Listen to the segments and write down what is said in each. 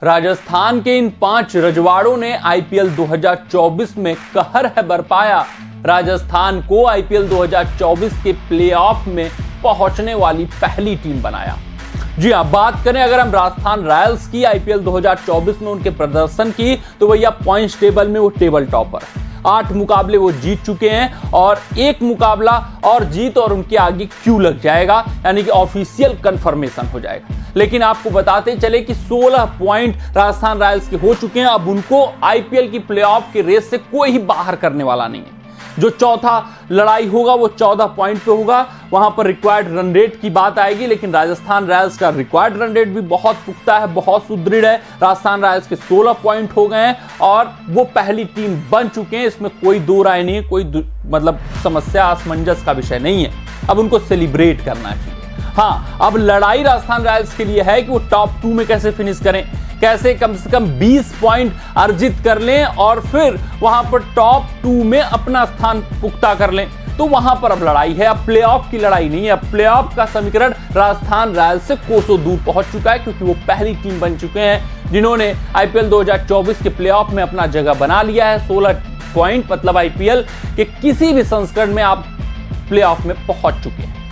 राजस्थान के इन 5 रजवाड़ों ने आईपीएल 2024 में कहर है बरपाया। राजस्थान को आईपीएल 2024 के प्लेऑफ में पहुंचने वाली पहली टीम बनाया। जी हां, बात करें अगर हम राजस्थान रॉयल्स की आईपीएल 2024 में उनके प्रदर्शन की, तो भैया पॉइंट्स टेबल में वो टेबल टॉपर है। 8 मुकाबले वो जीत चुके हैं और 1 मुकाबला और जीत और उनके आगे क्यू लग जाएगा, यानी कि ऑफिशियल कंफर्मेशन हो जाएगा। लेकिन आपको बताते चले कि 16 पॉइंट राजस्थान रॉयल्स के हो चुके हैं। अब उनको आईपीएल की प्लेऑफ के रेस से कोई ही बाहर करने वाला नहीं है। जो चौथा लड़ाई होगा वो 14 पॉइंट पे होगा, वहां पर रिक्वायर्ड रन रेट की बात आएगी। लेकिन राजस्थान रॉयल्स का रिक्वायर्ड रन रेट भी बहुत पुख्ता है, बहुत सुदृढ़ है। राजस्थान रॉयल्स के 16 पॉइंट हो गए हैं और वो पहली टीम बन चुके हैं। इसमें कोई दो राय नहीं है, कोई मतलब समस्या असमंजस का विषय नहीं है। अब उनको सेलिब्रेट करना चाहिए। हाँ, अब लड़ाई राजस्थान रॉयल्स के लिए है कि वो टॉप 2 में कैसे फिनिश करें, कैसे कम से कम 20 पॉइंट अर्जित कर लें और फिर वहां पर टॉप 2 में अपना स्थान पुख्ता कर लें। तो वहां पर अब लड़ाई है, अब प्लेऑफ की लड़ाई नहीं है। अब प्लेऑफ का समीकरण राजस्थान रॉयल्स से कोसों दूर पहुंच चुका है, क्योंकि वो पहली टीम बन चुके हैं जिन्होंने आईपीएल 2024 के प्लेऑफ में अपना जगह बना लिया है। 16 पॉइंट मतलब आईपीएल के किसी भी संस्करण में आप प्लेऑफ में पहुंच चुके हैं।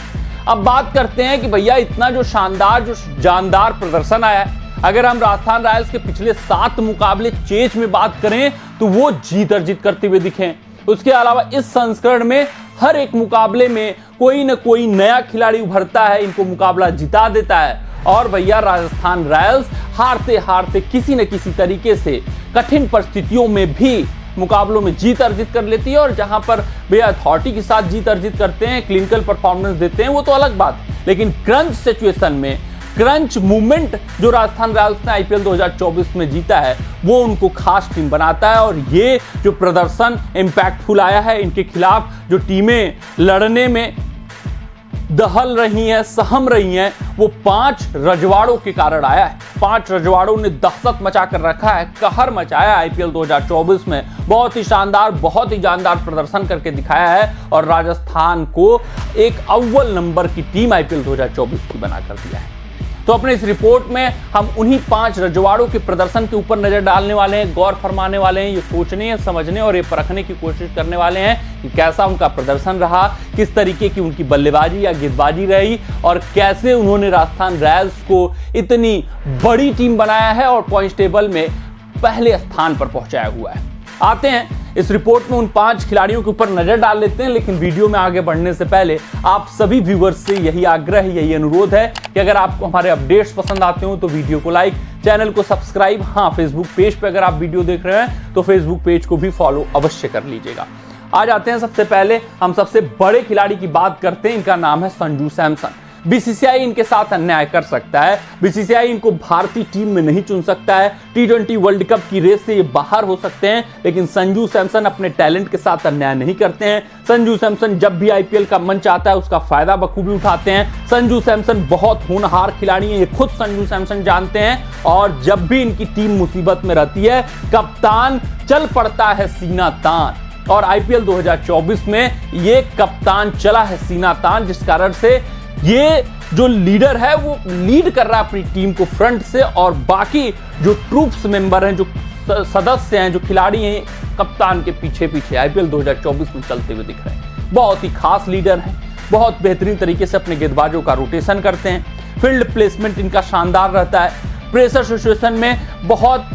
अब बात करते हैं कि भैया इतना जो शानदार, जो जानदार प्रदर्शन आया है, अगर हम राजस्थान रॉयल्स के पिछले 7 मुकाबले चेज में बात करें तो वो जीत अर्जित करते हुए दिखे। उसके अलावा इस संस्करण में हर एक मुकाबले में कोई न कोई नया खिलाड़ी उभरता है, इनको मुकाबला जिता देता है। और भैया राजस्थान रॉयल्स हारते हारते किसी न किसी तरीके से कठिन परिस्थितियों में भी मुकाबलों में जीत अर्जित कर लेती है। और जहां पर भैया अथॉरिटी के साथ जीत अर्जित करते हैं, क्लिनिकल परफॉर्मेंस देते हैं, वो तो अलग बात है। लेकिन क्रंच सिचुएशन में, क्रंच मूवमेंट जो राजस्थान रॉयल्स ने आईपीएल 2024 में जीता है, वो उनको खास टीम बनाता है। और ये जो प्रदर्शन इंपैक्टफुल आया है, इनके खिलाफ जो टीमें लड़ने में दहल रही हैं, सहम रही हैं, वो 5 रजवाड़ों के कारण आया है। 5 रजवाड़ों ने दहशत मचा कर रखा है, कहर मचाया आईपीएल 2024 में। बहुत ही शानदार, बहुत ही जानदार प्रदर्शन करके दिखाया है और राजस्थान को एक अव्वल नंबर की टीम आईपीएल 2024 की बनाकर दिया है। तो अपने इस रिपोर्ट में हम उन्हीं 5 रजवाड़ों के प्रदर्शन के ऊपर नजर डालने वाले हैं, गौर फरमाने वाले हैं, ये सोचने, समझने और ये परखने की कोशिश करने वाले हैं कि कैसा उनका प्रदर्शन रहा, किस तरीके की उनकी बल्लेबाजी या गेंदबाजी रही और कैसे उन्होंने राजस्थान रॉयल्स को इतनी बड़ी टीम बनाया है और पॉइंट टेबल में पहले स्थान पर पहुंचाया हुआ है। आते हैं इस रिपोर्ट में उन 5 खिलाड़ियों के ऊपर नजर डाल लेते हैं। लेकिन वीडियो में आगे बढ़ने से पहले आप सभी व्यूअर्स से यही आग्रह, यही अनुरोध है कि अगर आपको हमारे अपडेट्स पसंद आते हो तो वीडियो को लाइक, चैनल को सब्सक्राइब, हाँ फेसबुक पेज पे अगर आप वीडियो देख रहे हैं तो फेसबुक पेज को भी फॉलो अवश्य कर लीजिएगा। आज आते हैं सबसे पहले हम सबसे बड़े खिलाड़ी की बात करते हैं। इनका नाम है संजू सैमसन। बीसीसीआई इनके साथ अन्याय कर सकता है। बीसीसीआई इनको भारतीय टीम में नहीं चुन सकता है। T20 वर्ल्ड कप की रेस से ये बाहर हो सकते हैं, लेकिन संजू सैमसन अपने टैलेंट के साथ अन्याय नहीं करते हैं। संजू सैमसन जब भी आईपीएल का मंच आता है उसका फायदा बखूबी उठाते हैं। संजू सैमसन बहुत होनहार खिलाड़ी हैं, ये खुद संजू सैमसन जानते हैं। और जब भी इनकी टीम मुसीबत में रहती है, कप्तान चल पड़ता है सीना तान। और आईपीएल 2024 में ये कप्तान चला है सीना तान, जिस कारण से ये जो लीडर है वो लीड कर रहा है अपनी टीम को फ्रंट से। और बाकी जो ट्रूप्स मेंबर हैं, जो सदस्य हैं, जो खिलाड़ी हैं, कप्तान के पीछे पीछे आईपीएल 2024 में चलते हुए दिख रहे हैं। बहुत ही खास लीडर हैं, बहुत बेहतरीन तरीके से अपने गेंदबाजों का रोटेशन करते हैं। फील्ड प्लेसमेंट इनका शानदार रहता है। प्रेशर सिचुएशन में बहुत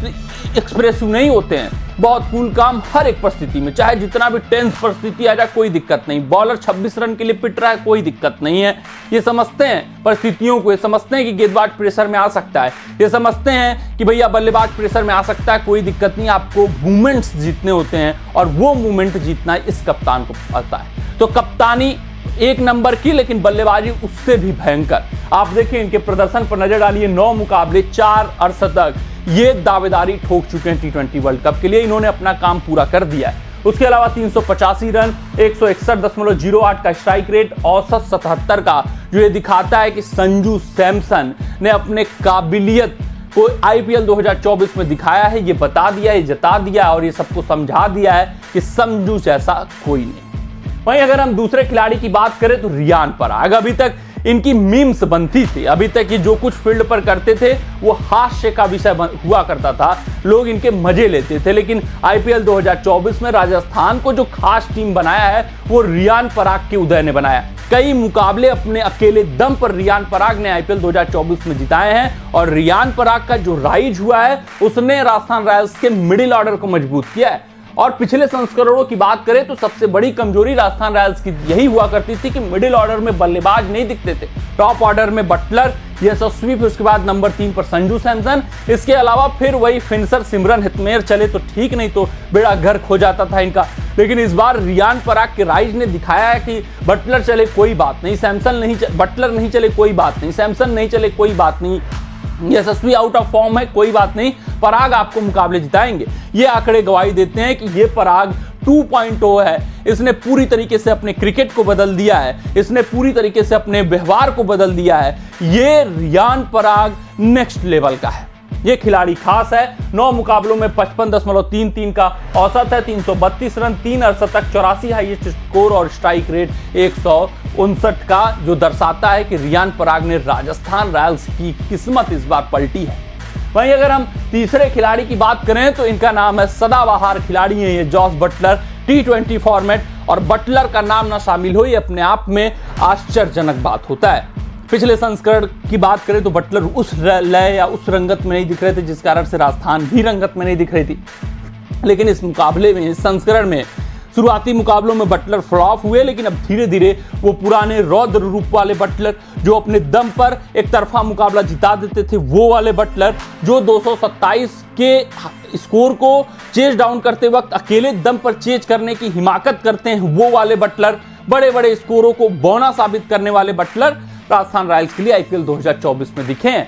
एक्सप्रेसिव नहीं होते हैं, बहुत कूल काम हर एक परिस्थिति में, चाहे जितना भी टेंस परिस्थिति आ जाए कोई दिक्कत नहीं। बॉलर 26 रन के लिए पिट रहा है, कोई दिक्कत नहीं है। ये समझते हैं परिस्थितियों को, ये समझते हैं कि गेंदबाज प्रेशर में आ सकता है, ये समझते हैं कि भैया बल्लेबाज प्रेशर में आ सकता है, कोई दिक्कत नहीं। आपको मूवमेंट्स जीतने होते हैं और वो मूवमेंट जीतना इस कप्तान को आता है। तो कप्तानी एक नंबर की, लेकिन बल्लेबाजी उससे भी भयंकर। आप देखिए इनके प्रदर्शन पर नजर डालिए। 9 मुकाबले, 4 अर्धशतक, ये दावेदारी ठोक चुके हैं T20 वर्ल्ड कप के लिए। इन्होंने अपना काम पूरा कर दिया है। उसके अलावा 385 रन, 161.08 का स्ट्राइक रेट, औसत 77 का, जो ये दिखाता है कि संजू सैमसन ने अपने काबिलियत को आईपीएल 2024 में दिखाया है। ये बता दिया, ये जता दिया और ये सबको समझा दिया है कि संजू जैसा कोई नहीं। वहीं अगर हम दूसरे खिलाड़ी की बात करें तो रियान पराग। अभी तक इनकी मीम्स बनती थी। अभी तक ये जो कुछ फील्ड पर करते थे वो हास्य का विषय हुआ करता था, लोग इनके मजे लेते थे। लेकिन आईपीएल 2024 में राजस्थान को जो खास टीम बनाया है वो रियान पराग के उदय ने बनाया। कई मुकाबले अपने अकेले दम पर रियान पराग ने आईपीएल 2024 में जिताए हैं और रियान पराग का जो राइज हुआ है उसने राजस्थान रॉयल्स के मिडिल ऑर्डर को मजबूत किया है। और पिछले संस्करणों की बात करें तो सबसे बड़ी कमजोरी राजस्थान रॉयल्स की यही हुआ करती थी कि मिडिल ऑर्डर में बल्लेबाज नहीं दिखते थे। टॉप ऑर्डर में बटलर, यशस्वी, फिर उसके बाद नंबर 3 पर संजू सैमसन, इसके अलावा फिर वही फिनिशर सिमरन हेटमेयर चले तो ठीक, नहीं तो बेड़ा गर्क हो जाता था इनका। लेकिन इस बार रियान पराग के राइज ने दिखाया है कि बटलर चले कोई बात नहीं, बटलर नहीं चले कोई बात नहीं, सैमसन नहीं चले कोई बात नहीं, यशस्वी आउट ऑफ फॉर्म है कोई बात नहीं, पराग आपको मुकाबले जिताएंगे। ये आंकड़े गवाही देते हैं कि ये पराग 2.0 है। इसने पूरी तरीके से अपने क्रिकेट को बदल दिया है, इसने पूरी तरीके से अपने व्यवहार को बदल दिया है। ये रियान पराग नेक्स्ट लेवल का है। ये खिलाड़ी खास है। 9 मुकाबलों में 55.33 का औसत है, 332 रन, 3 अर्धशतक, 84 हाईएस्ट स्कोर और स्ट्राइक रेट 159 का, जो दर्शाता है कि रियान पराग ने राजस्थान रॉयल्स की किस्मत इस बार पलटी है। वहीं अगर हम तीसरे खिलाड़ी की बात करें तो इनका नाम है, सदाबहार खिलाड़ी है ये जॉस बटलर। T20 फॉर्मेट और बटलर का नाम ना शामिल हो, ये अपने आप में आश्चर्यजनक बात होता है। पिछले संस्करण की बात करें तो बटलर उस लय या उस रंगत में नहीं दिख रहे थे जिस कारण से राजस्थान भी रंगत में नहीं दिख रही थी। लेकिन इस मुकाबले में, इस संस्करण में शुरुआती मुकाबलों में बटलर फ्लॉप हुए, लेकिन अब धीरे धीरे वो पुराने रौद्र रूप वाले बटलर, जो अपने दम पर एक तरफा मुकाबला जिता देते थे, वो वाले बटलर, जो 227 के स्कोर को चेज डाउन करते वक्त अकेले दम पर चेज करने की हिमाकत करते हैं, वो वाले बटलर, बड़े बड़े स्कोरों को बौना साबित करने वाले बटलर राजस्थान रॉयल्स के लिए आईपीएल 2024 में दिखे हैं।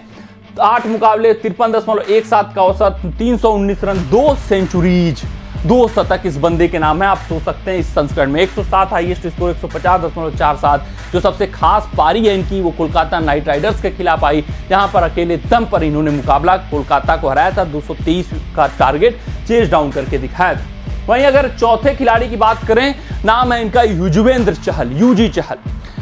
8 मुकाबले, 53.17 का औसत, 319 रन, 2 सेंचुरीज, 2 शतक इस बंदे के नाम है। आप सोच सकते हैं इस संस्करण में 107 हाईएस्ट स्कोर, 150.47। जो सबसे खास पारी है इनकी वो कोलकाता नाइट राइडर्स के खिलाफ आई, जहां पर अकेले दम पर इन्होंने मुकाबला कोलकाता को हराया था, 223 का टारगेट चेज डाउन करके दिखाया था। वहीं अगर चौथे खिलाड़ी की बात करें, नाम है इनका युजवेंद्र चहल, यूजी चहल।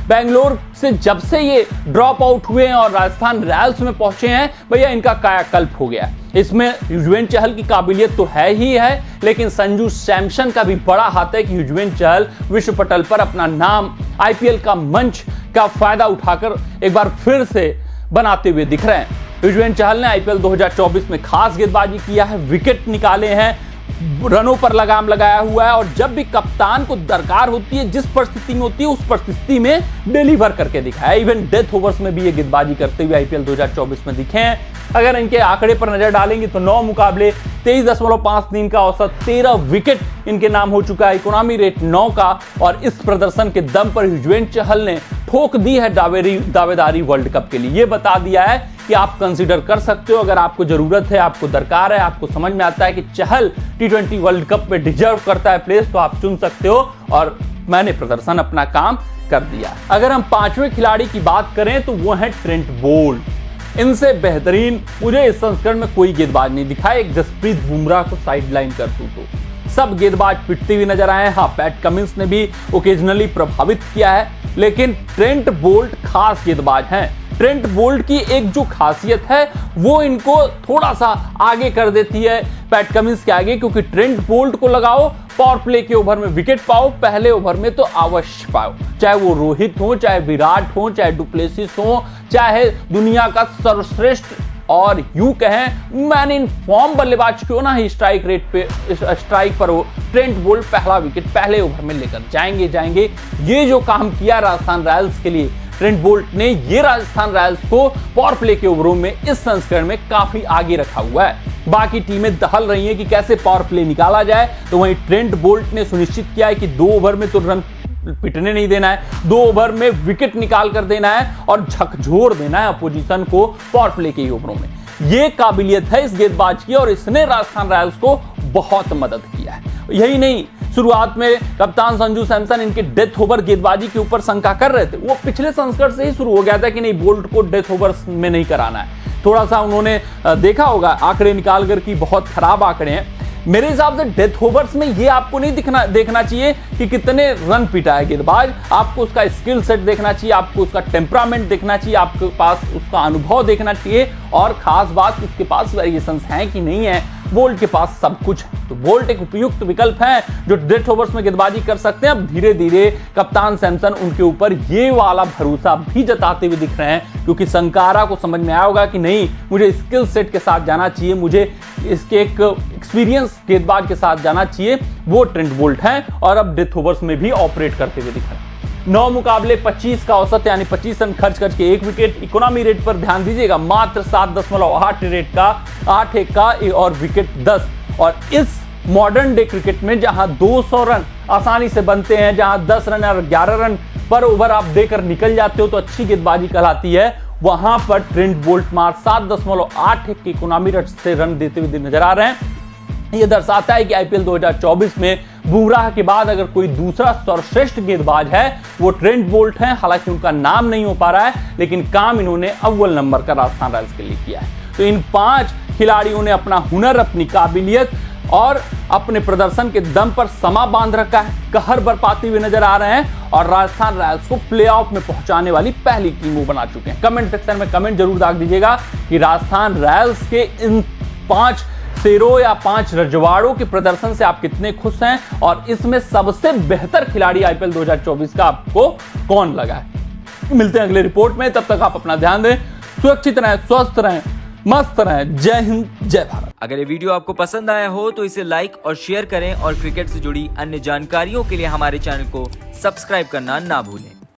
बेंगलोर से जब से ये ड्रॉप आउट हुए हैं और राजस्थान रॉयल्स में पहुंचे हैं, भैया इनका कायाकल्प हो गया। इसमें युजवेंद्र चहल की काबिलियत तो है ही है, लेकिन संजू सैमसन का भी बड़ा हाथ है कि युजवेंद्र चहल विश्व पटल पर अपना नाम आईपीएल का मंच का फायदा उठाकर एक बार फिर से बनाते हुए दिख रहे हैं। युजवेंद्र चहल ने आईपीएल 2024 में खास गेंदबाजी किया है, विकेट निकाले हैं, रनों पर लगाम लगाया हुआ है, और जब भी कप्तान को दरकार होती है, जिस परिस्थिति में होती है, उस परिस्थिति में डिलीवर करके दिखाया। इवन डेथ ओवर्स में भी ये गेंदबाजी करते हुए आईपीएल 2024 में दिखे हैं। अगर इनके आंकड़े पर नजर डालेंगे तो 9 मुकाबले, 23.53 का औसत, 13 विकेट इनके नाम हो चुका है, इकोनॉमी रेट 9 का। और इस प्रदर्शन के दम पर युजवेंद्र चहल ने ठोक दी है दावेदारी वर्ल्ड कप के लिए। ये बता दिया है कि आप कंसीडर कर सकते हो, अगर आपको जरूरत है, आपको दरकार है, आपको समझ में आता है कि चहल T20 वर्ल्ड कप में डिजर्व करता है प्लेस, तो आप चुन सकते हो। और मैंने प्रदर्शन अपना काम कर दिया। अगर हम 5वें खिलाड़ी की बात करें तो वो है ट्रेंट बोल्ट। इनसे बेहतरीन मुझे इस संस्करण में कोई गेंदबाज नहीं दिखा। एक जसप्रीत बुमराह को साइडलाइन कर दूं तो सब गेंदबाज पिटते हुए नजर आए हैं। हाँ, पैट कमिंस ने भी ओकेजनली प्रभावित किया है, लेकिन ट्रेंट बोल्ट खास गेंदबाज हैं। ट्रेंट बोल्ट की एक जो खासियत है वो इनको थोड़ा सा आगे कर देती है पैट कमिंस के आगे, क्योंकि ट्रेंट बोल्ट को लगाओ पावर प्ले के ओवर में विकेट पाओ, पहले ओवर में तो अवश्य पाओ, चाहे वो रोहित हो, चाहे विराट हो, चाहे डुप्लेसिस हो, चाहे दुनिया का सर्वश्रेष्ठ और यूं कहें मैन इन फॉर्म बल्लेबाज क्यों ना ही स्ट्राइक पर हो, ट्रेंट बोल्ट पहला विकेट पहले ओवर में लेकर जाएंगे। ये जो काम किया राजस्थान रॉयल्स के लिए ट्रेंट बोल्ट ने, ये राजस्थान रॉयल्स को पावर प्ले के ओवरों में इस संस्करण में काफी आगे रखा हुआ है। बाकी टीमें दहल रही हैं कि कैसे पावर प्ले निकाला जाए, तो वहीं ट्रेंट बोल्ट ने सुनिश्चित किया है कि 2 ओवर में तो रन पिटने नहीं देना है, 2 ओवर में विकेट निकाल कर देना है और झकझोर देना है अपोजिशन को पावर प्ले के ओवरों में। ये काबिलियत है इस गेंदबाज की और इसने राजस्थान रॉयल्स को बहुत मदद किया है। यही नहीं, शुरुआत में कप्तान संजू सैमसन इनके डेथ ओवर गेंदबाजी के ऊपर शंका कर रहे थे। वो पिछले संस्करण से ही शुरू हो गया था कि नहीं, बोल्ट को डेथ ओवर्स में नहीं कराना है। थोड़ा सा उन्होंने देखा होगा आंकड़े निकाल कर कि बहुत खराब आंकड़े हैं, मेरे हिसाब से डेथ ओवर्स में ये आपको नहीं देखना चाहिए कि कितने रन पिटा है गेंदबाज, आपको उसका स्किल सेट देखना चाहिए, आपको उसका टेम्परामेंट देखना चाहिए, आपके पास उसका अनुभव देखना चाहिए, और खास बात उसके पास वेरिएशंस हैं कि नहीं है। बोल्ट के पास सब कुछ है, तो बोल्ट एक उपयुक्त विकल्प है जो डेथ ओवर्स में गेंदबाजी कर सकते हैं। अब धीरे धीरे कप्तान सैमसन उनके ऊपर ये वाला भरोसा भी जताते हुए दिख रहे हैं, क्योंकि संकारा को समझ में आया होगा कि नहीं, मुझे स्किल सेट के साथ जाना चाहिए, मुझे इसके एक एक्सपीरियंस गेंदबाज के साथ जाना चाहिए, वो ट्रेंट बोल्ट है, और अब डेथ ओवर्स में भी ऑपरेट करते हुए दिख रहे हैं। 9 मुकाबले 25 का औसत यानी 25 रन खर्च करके 1 विकेट। इकोनॉमी रेट पर ध्यान दीजिएगा, मात्र 7.8 रेट का 8 का और विकेट 10। और इस मॉडर्न डे क्रिकेट में जहां 200 रन आसानी से बनते हैं, जहां 10 रन और 11 रन पर ओवर आप देकर निकल जाते हो तो अच्छी गेंदबाजी कहलाती है, वहां पर ट्रेंट बोल्ट मात्र 7.8 के इकोनॉमी रेट से रन देते हुए नजर आ रहे हैं। यह दर्शाता है कि आईपीएल 2024 में बुमराह के बाद अगर कोई दूसरा सर्वश्रेष्ठ गेंदबाज है वो ट्रेंट बोल्ट है। हालांकि उनका नाम नहीं हो पा रहा है, लेकिन काम इन्होंने अव्वल नंबर का राजस्थान रॉयल्स के लिए किया है। तो इन 5 खिलाड़ियों ने अपना हुनर, अपनी काबिलियत और अपने प्रदर्शन के दम पर समा बांध रखा है, कहर बरपाते हुए नजर आ रहे हैं और राजस्थान रॉयल्स को प्लेऑफ में पहुंचाने वाली पहली टीम वो बना चुके हैं। कमेंट सेक्शन में कमेंट जरूर दाग दीजिएगा कि राजस्थान रॉयल्स के इन 5 शेरों या 5 रजवाड़ों के प्रदर्शन से आप कितने खुश हैं, और इसमें सबसे बेहतर खिलाड़ी आईपीएल 2024 का आपको कौन लगा है। मिलते हैं अगले रिपोर्ट में, तब तक आप अपना ध्यान दें, सुरक्षित रहें, स्वस्थ रहें, मस्त रहें। जय हिंद, जय भारत। अगर ये वीडियो आपको पसंद आया हो तो इसे लाइक और शेयर करें, और क्रिकेट से जुड़ी अन्य जानकारियों के लिए हमारे चैनल को सब्सक्राइब करना ना भूलें।